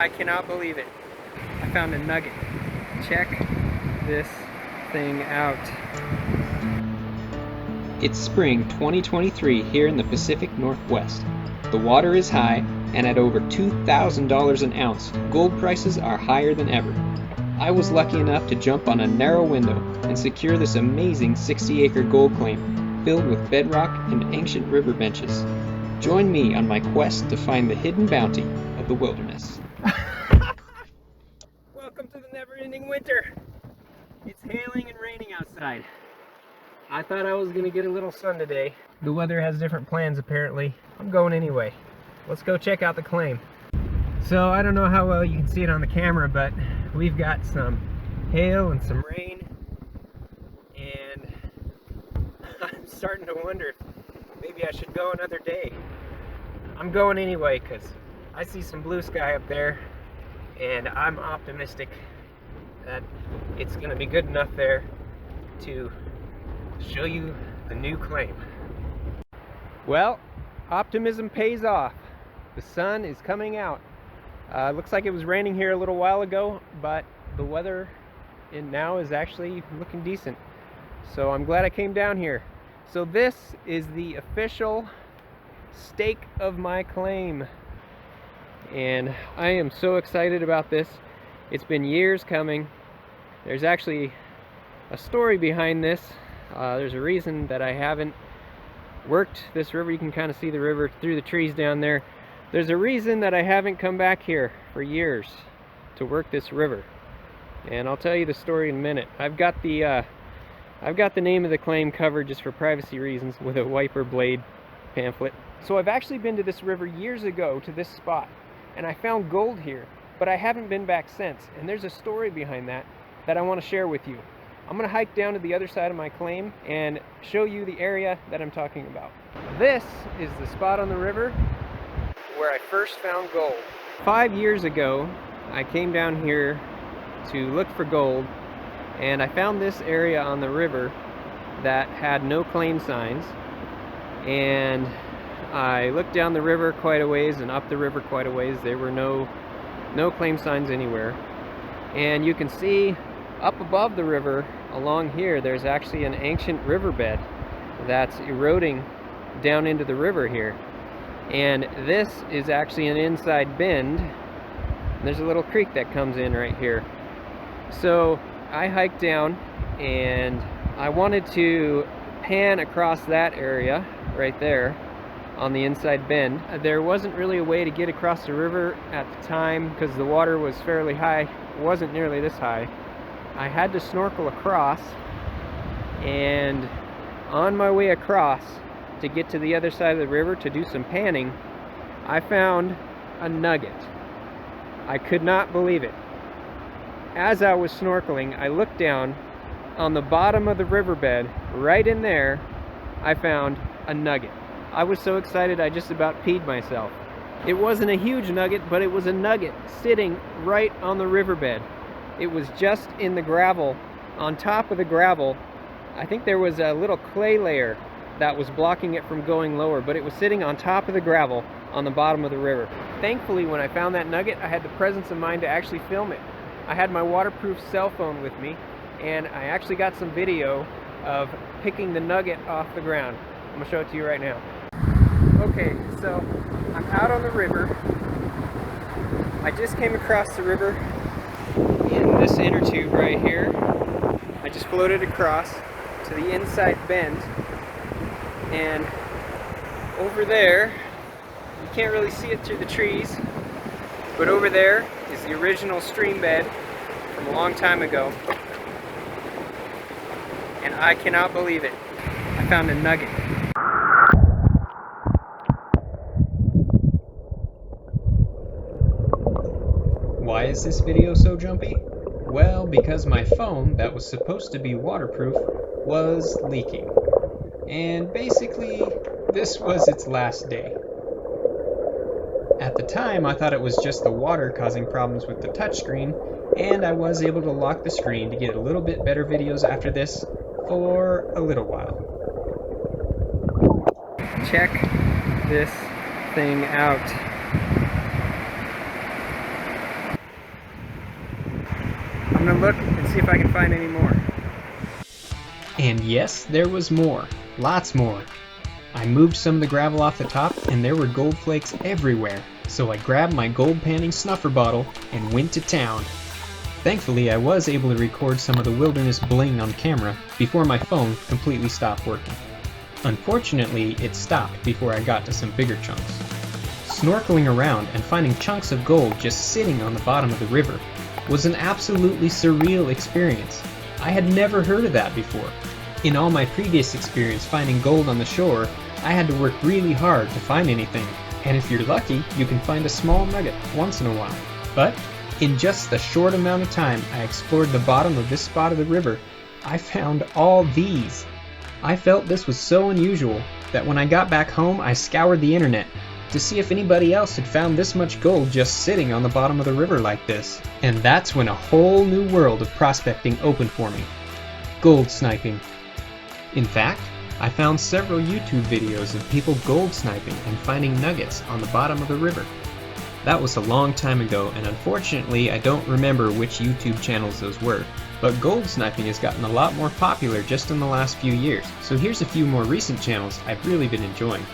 I cannot believe it. I found a nugget. Check this thing out. It's spring 2023 here in the Pacific Northwest. The water is high, and at over $2,000 an ounce, gold prices are higher than ever. I was lucky enough to jump on a narrow window and secure this amazing 60-acre gold claim filled with bedrock and ancient river benches. Join me on my quest to find the hidden bounty of the wilderness. Welcome to the never-ending winter. It's hailing and raining outside. I thought I was gonna get a little sun today. The weather has different plans apparently. I'm going anyway. Let's go check out the claim. So I don't know how well you can see it on the camera, but we've got some hail and some rain, and I'm starting to wonder if maybe I should go another day. I'm going anyway because I see some blue sky up there, and I'm optimistic that it's going to be good enough there to show you the new claim. Well, optimism pays off. The sun is coming out. Looks like it was raining here a little while ago, but the weather now is actually looking decent. So I'm glad I came down here. So this is the official stake of my claim, and I am so excited about this. It's been years coming. There's actually a story behind this. There's a reason that I haven't worked this river. You can kind of see the river through the trees down there. There's a reason that I haven't come back here for years to work this river, and I'll tell you the story in a minute. I've got the name of the claim covered just for privacy reasons with a wiper blade pamphlet. So I've actually been to this river years ago to this spot, and I found gold here, but I haven't been back since, and there's a story behind that I want to share with you. I'm going to hike down to the other side of my claim and show you the area that I'm talking about. This is the spot on the river where I first found gold. 5 years ago, I came down here to look for gold, and I found this area on the river that had no claim signs, and I looked down the river quite a ways and up the river quite a ways. There were no claim signs anywhere, and you can see up above the river along here there's actually an ancient riverbed that's eroding down into the river here, and this is actually an inside bend. There's a little creek that comes in right here. So I hiked down and I wanted to pan across that area right there on the inside bend. There wasn't really a way to get across the river at the time because the water was fairly high. It wasn't nearly this high. I had to snorkel across, and on my way across to get to the other side of the river to do some panning, I found a nugget. I could not believe it. As I was snorkeling, I looked down on the bottom of the riverbed. Right in there, I found a nugget. I was so excited I just about peed myself. It wasn't a huge nugget, but it was a nugget sitting right on the riverbed. It was just in the gravel, on top of the gravel. I think there was a little clay layer that was blocking it from going lower, but it was sitting on top of the gravel on the bottom of the river. Thankfully, when I found that nugget, I had the presence of mind to actually film it. I had my waterproof cell phone with me, and I actually got some video of picking the nugget off the ground. I'm gonna show it to you right now. Okay, so I'm out on the river. I just came across the river in this inner tube right here. I just floated across to the inside bend, and over there, you can't really see it through the trees, but over there is the original stream bed from a long time ago, and I cannot believe it. I found a nugget. Why is this video so jumpy? Well, because my phone that was supposed to be waterproof was leaking. And basically, this was its last day. At the time, I thought it was just the water causing problems with the touchscreen, and I was able to lock the screen to get a little bit better videos after this for a little while. Check this thing out. I'm gonna look and see if I can find any more. And yes, there was more. Lots more. I moved some of the gravel off the top and there were gold flakes everywhere, so I grabbed my gold panning snuffer bottle and went to town. Thankfully, I was able to record some of the wilderness bling on camera before my phone completely stopped working. Unfortunately, it stopped before I got to some bigger chunks. Snorkeling around and finding chunks of gold just sitting on the bottom of the river was an absolutely surreal experience. I had never heard of that before. In all my previous experience finding gold on the shore, I had to work really hard to find anything, and if you're lucky, you can find a small nugget once in a while. But in just the short amount of time I explored the bottom of this spot of the river, I found all these. I felt this was so unusual that when I got back home I scoured the internet to see if anybody else had found this much gold just sitting on the bottom of the river like this. And that's when a whole new world of prospecting opened for me. Gold sniping. In fact, I found several YouTube videos of people gold sniping and finding nuggets on the bottom of the river. That was a long time ago, and unfortunately I don't remember which YouTube channels those were, but gold sniping has gotten a lot more popular just in the last few years, so here's a few more recent channels I've really been enjoying.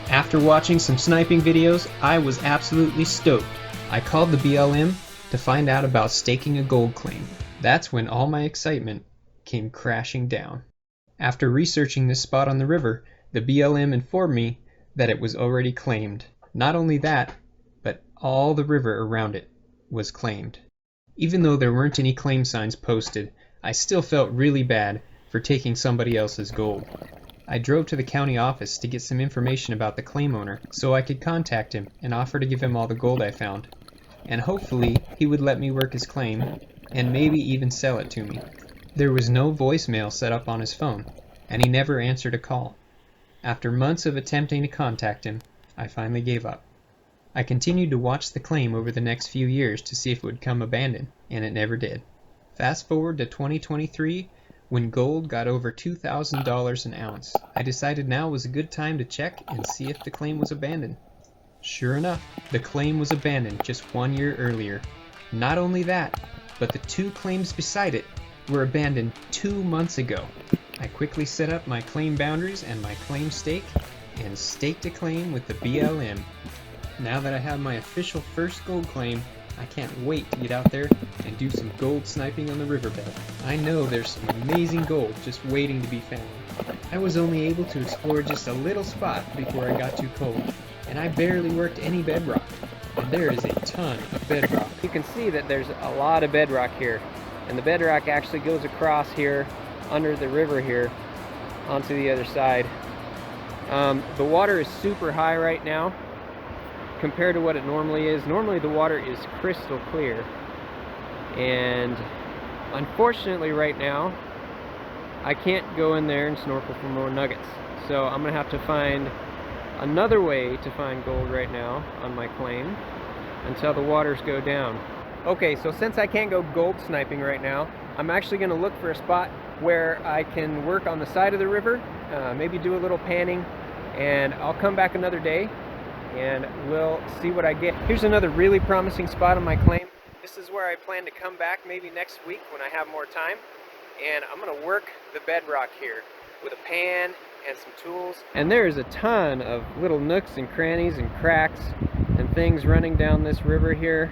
After watching some sniping videos, I was absolutely stoked. I called the BLM to find out about staking a gold claim. That's when all my excitement came crashing down. After researching this spot on the river, the BLM informed me that it was already claimed. Not only that, but all the river around it was claimed. Even though there weren't any claim signs posted, I still felt really bad for taking somebody else's gold. I drove to the county office to get some information about the claim owner so I could contact him and offer to give him all the gold I found. And hopefully he would let me work his claim and maybe even sell it to me. There was no voicemail set up on his phone, and he never answered a call. After months of attempting to contact him, I finally gave up. I continued to watch the claim over the next few years to see if it would come abandoned, and it never did. Fast forward to 2023, when gold got over $2,000 an ounce. I decided now was a good time to check and see if the claim was abandoned. Sure enough, the claim was abandoned just 1 year earlier. Not only that, but the two claims beside it were abandoned 2 months ago. I quickly set up my claim boundaries and my claim stake, and staked a claim with the BLM. Now that I have my official first gold claim, I can't wait to get out there and do some gold sniping on the riverbed. I know there's some amazing gold just waiting to be found. I was only able to explore just a little spot before I got too cold, and I barely worked any bedrock. And there is a ton of bedrock. You can see that there's a lot of bedrock here, and the bedrock actually goes across here under the river here onto the other side. The water is super high right now compared to what it normally is. Normally the water is crystal clear, and unfortunately right now I can't go in there and snorkel for more nuggets, so I'm gonna have to find another way to find gold right now on my claim until the waters go down. Okay, so since I can't go gold sniping right now, I'm actually gonna look for a spot where I can work on the side of the river, maybe do a little panning, and I'll come back another day and we'll see what I get. Here's another really promising spot on my claim. This is where I plan to come back maybe next week when I have more time, and I'm gonna work the bedrock here with a pan and some tools. And there's a ton of little nooks and crannies and cracks and things running down this river here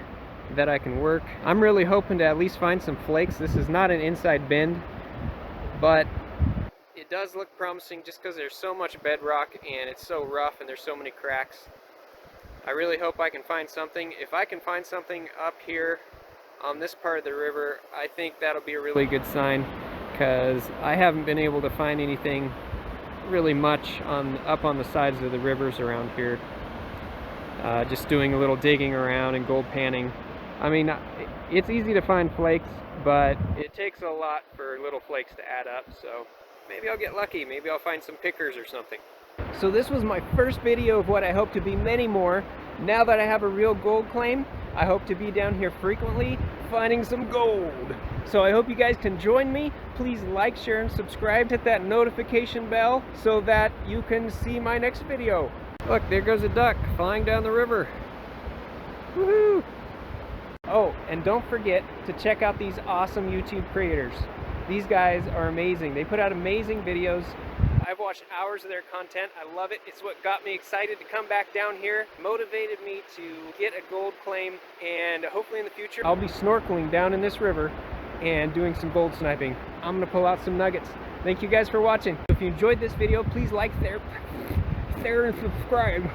that I can work. I'm really hoping to at least find some flakes. This is not an inside bend, but it does look promising just because there's so much bedrock and it's so rough and there's so many cracks. I really hope I can find something. If I can find something up here on this part of the river, I think that'll be a really good sign, because I haven't been able to find anything really much up on the sides of the rivers around here. Just doing a little digging around and gold panning. I mean, it's easy to find flakes, but it takes a lot for little flakes to add up, so maybe I'll get lucky. Maybe I'll find some pickers or something. So this was my first video of what I hope to be many more. Now that I have a real gold claim, I hope to be down here frequently finding some gold. So I hope you guys can join me. Please like, share, and subscribe. Hit that notification bell so that you can see my next video. Look, there goes a duck flying down the river. Woohoo! Oh, and don't forget to check out these awesome YouTube creators. These guys are amazing. They put out amazing videos. I've watched hours of their content. I love it. It's what got me excited to come back down here, motivated me to get a gold claim, and hopefully in the future I'll be snorkeling down in this river and doing some gold sniping. I'm gonna pull out some nuggets. Thank you guys for watching. If you enjoyed this video, please like, share, and subscribe.